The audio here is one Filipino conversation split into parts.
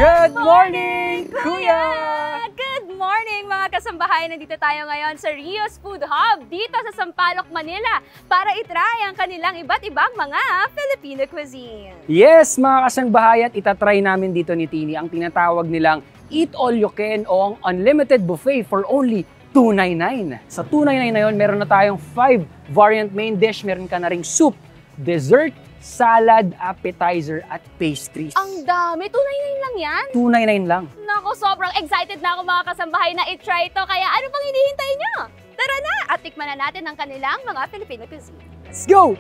Good morning, Kuya! Good morning mga kasambahay! Nandito tayo ngayon sa Rio's Food Hub dito sa Sampaloc, Manila para itry ang kanilang iba't ibang mga Filipino cuisine. Yes, mga kasambahay, at itatry namin dito ni Tini ang tinatawag nilang Eat All You Can o ang Unlimited Buffet for only $2.99. Sa $2.99 na yun, meron na tayong 5 variant main dish. Meron ka na ring soup, dessert, salad, appetizer, at pastries. Ang dami! $2.99 lang yan? $2.99 lang. Naku, sobrang excited na ako mga kasambahay na i-try ito. Kaya ano pang hinihintay nyo? Tara na at tikman na natin ang kanilang mga Filipino cuisine. Let's go!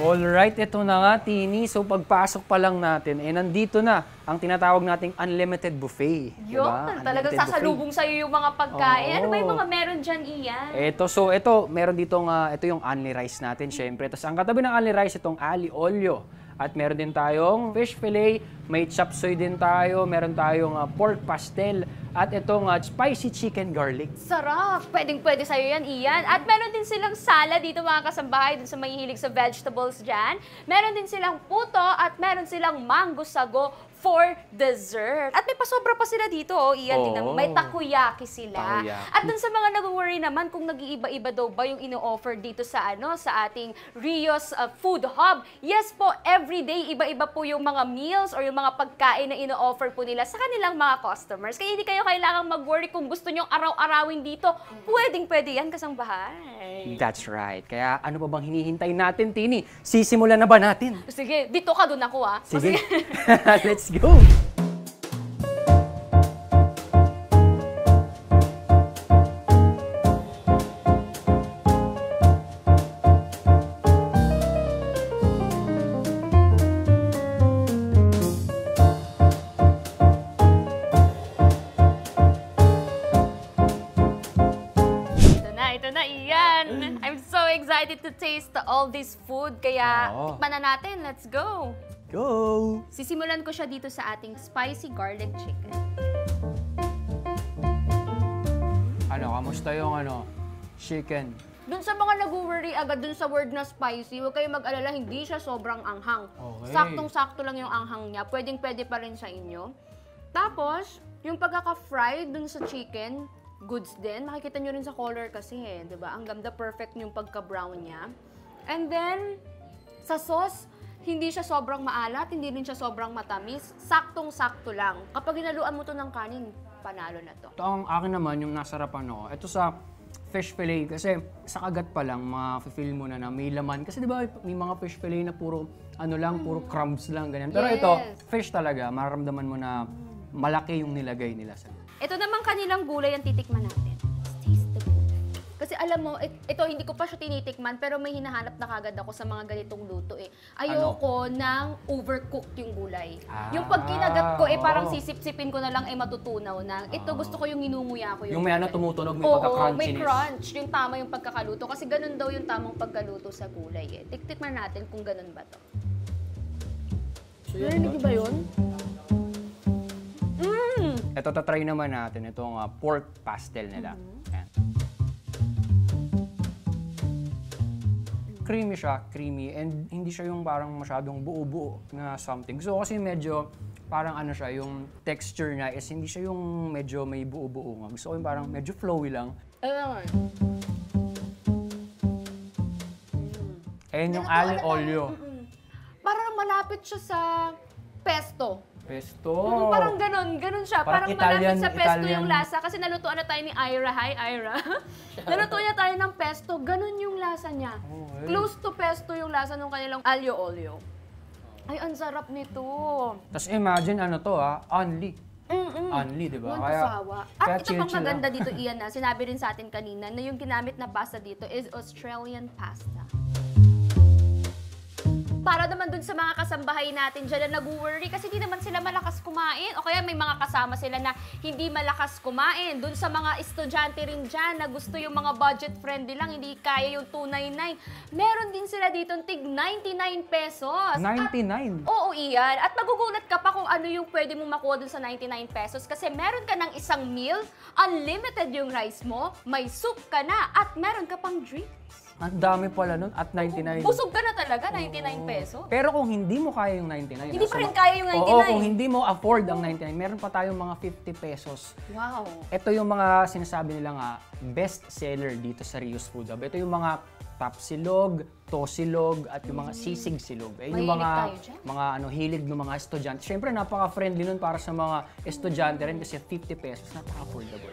Alright, ito na nga, Tini. So pagpasok pa lang natin, nandito na ang tinatawag nating unlimited buffet. Yun, diba? talagang sasalubong sa'yo yung mga pagkain. Ano ba yung mga meron dyan, Ian? Ito, meron dito ito yung only rice natin, syempre. Tapos ang katabi ng only rice, itong ali olio. At meron din tayong fish fillet, may chop suey din tayo, meron tayong pork pastel, at itong spicy chicken garlic. Sarap! Pwedeng-pwede sa'yo yan, Ian. At meron din silang salad dito mga kasambahay, dun sa mahihilig sa vegetables dyan. Meron din silang puto at meron silang mango sago for dessert. At may pasobra pa sila dito, Ian. Tingnan mo, may takoyaki sila. Takoyaki. At dun sa mga nag-worry naman kung nag-iiba-iba daw ba yung ino-offer dito sa sa ating Rio's Food Hub. Yes po, everyday iba-iba po yung mga meals or yung mga pagkain na ino-offer po nila sa kanilang mga customers. Kaya hindi kayo kailangang mag-worry kung gusto nyong araw-arawin dito. Pwedeng-pwede yan, kasambahay. That's right. Kaya ano pa bang hinihintay natin, Tini? Sisimulan na ba natin? Sige, dito ka, dun ako Sige. Let's go! Ito na, Ian. I'm so excited to taste all this food. Kaya, tikman na natin. Let's go! Go! Sisimulan ko siya dito sa ating spicy garlic chicken. Kamusta yung chicken? Dun sa mga nag-worry agad dun sa word na spicy, huwag kayong mag-alala, hindi siya sobrang anghang. Okay. Saktong-sakto lang yung anghang niya. Pwedeng-pwede pa rin sa inyo. Tapos, yung pagkaka-fry dun sa chicken, goods din. Makikita nyo rin sa color kasi diba? Ang ganda, perfect yung pagka-brown niya. And then, sa sauce, hindi siya sobrang maalat, hindi rin siya sobrang matamis. Saktong-sakto lang. Kapag hinaluan mo to ng kanin, panalo na to. Ito ang akin naman, yung nasarapan ako. Ito sa fish fillet, kasi sa kagat pa lang, ma-feel mo na may laman. Kasi di ba may mga fish fillet na puro, puro crumbs lang, ganyan. Pero ito, fish talaga, mararamdaman mo na malaki yung nilagay nila sa. Ito naman kanilang gulay ang titikman natin. Taste the gulay. Kasi alam mo, ito hindi ko pa siya tinitikman, pero may hinahanap na kagad ako sa mga ganitong luto Ayoko ng overcooked yung gulay. Yung pag kinagat ko, parang sisip-sipin ko na lang matutunaw na. Ito gusto ko yung inunguya ko. Yung may tumutunog, may pagka-crunchiness. May crunch. Yung tama yung pagkakaluto. Kasi ganun daw yung tamang pagkaluto sa gulay Tiktikman natin kung ganun ba to. Narinig ba yun? Ito, tatry naman natin itong pork pastel nila. Creamy siya, creamy, and hindi siya yung parang masyadong buo-buo na something. So kasi medyo parang siya, yung texture niya is hindi siya yung medyo may buo-buo nga. Gusto ko yung parang medyo flowy lang. Ayan yung ali olio. Parang malapit siya sa pesto. Pesto. Parang ganun siya. Parang Italian, malapit sa pesto Italian. yung lasa. Kasi nalutuan na tayo ni Ira. Hi, Ira. Nalutuan niya tayo ng pesto. Ganun yung lasa niya. Close to pesto yung lasa ng kanilang alio olio. Ay, ang sarap nito. Tapos imagine only. Only, di ba? At ito pang maganda dito, Ian, sinabi rin sa atin kanina na yung ginamit na pasta dito is Australian pasta. Para naman dun sa mga kasambahay natin dyan na nag-worry kasi hindi naman sila malakas kumain o kaya may mga kasama sila na hindi malakas kumain. Dun sa mga estudyante rin dyan na gusto yung mga budget friendly lang, hindi kaya yung $2.99. Meron din sila dito tig 99 pesos. 99? Oo, Ian. At magugulat ka pa kung ano yung pwede mong makuha dun sa 99 pesos kasi meron ka ng isang meal, unlimited yung rice mo, may soup ka na, at meron ka pang drinks. Ang dami pala nun at 99. Busog ka na talaga, 99 pesos. Pero kung hindi mo kaya yung 99, Hindi pa rin kaya yung 99. Oo, kung hindi mo afford ang 99, meron pa tayong mga 50 pesos. Wow. Ito yung mga sinasabi nila nga best seller dito sa Rios Food Hub. Ito yung mga tapsilog, tosilog, at yung mga sisig silog. Eh, yung mga hilig ng mga estudyante. Siyempre, napaka-friendly nun para sa mga estudyante rin kasi 50 pesos, napaka-affordable.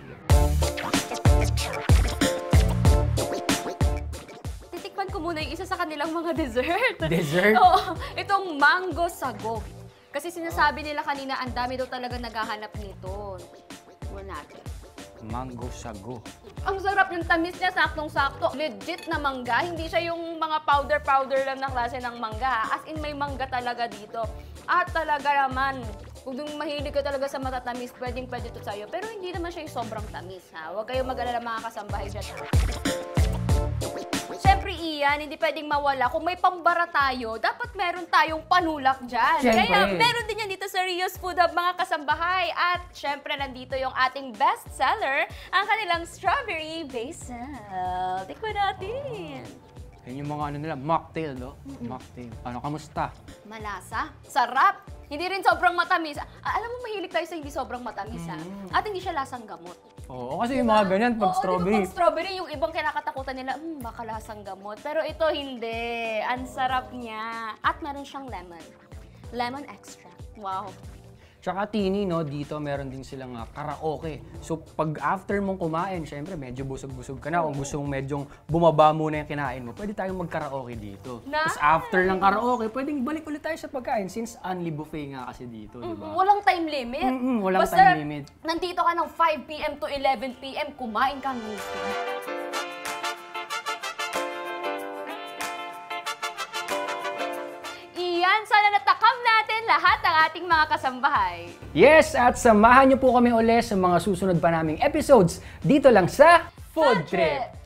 Titikman ko muna yung isa sa kanilang mga dessert. Dessert? Oo, itong mango sago. Kasi sinasabi nila kanina, ang dami daw talaga naghahanap nito. Tignan natin. Mango sago. Ang sarap yung tamis niya, saktong-sakto. Legit na mangga, hindi siya yung mga powder-powder lang na klase ng mangga. As in, may mangga talaga dito. At talaga naman, kung mahilig ka talaga sa matatamis, pwedeng-pwede ito sa'yo. Pero hindi naman siya yung sobrang tamis, ha? Huwag kayong mag-alala mga kasambahay dyan. Siyempre, Ian, hindi pwedeng mawala. Kung may pambara tayo, dapat meron tayong panulak dyan. Siyempre. Kaya meron din yan dito sa Rios Food Hub, mga kasambahay. At siyempre, nandito yung ating best seller, ang kanilang strawberry basil. Tikman natin. Yan yung mga ano nila, mocktail, no? Mocktail. Ano, kamusta? Malasa, sarap. Hindi rin sobrang matamis. Alam mo, mahilig tayo sa hindi sobrang matamis, ha? At hindi siya lasang gamot. Oo, kasi yung mga ganyan, pag strawberry. Diba, pag strawberry, yung ibang kinakatakutan nila, baka lasang gamot. Pero ito hindi. Ang sarap niya. At meron siyang lemon. Lemon extract. Wow. Tsaka Tini, no, dito meron din silang karaoke. So pag after mong kumain, syempre medyo busog-busog ka na. Kung gusto mong medyong bumaba muna yung kinain mo, pwede tayong mag-karaoke dito. Nice! Tapos after ng karaoke, pwedeng balik ulit tayo sa pagkain since only buffet nga kasi dito, di ba? Walang time limit. Walang Basta time limit. nandito ka ng 5 p.m. to 11 p.m., kumain ka ng gusto. Iyan, sana natakam natin lahat ng ating mga kasambahay. Yes, at samahan niyo po kami ulit sa mga susunod pa naming episodes dito lang sa Food Trip.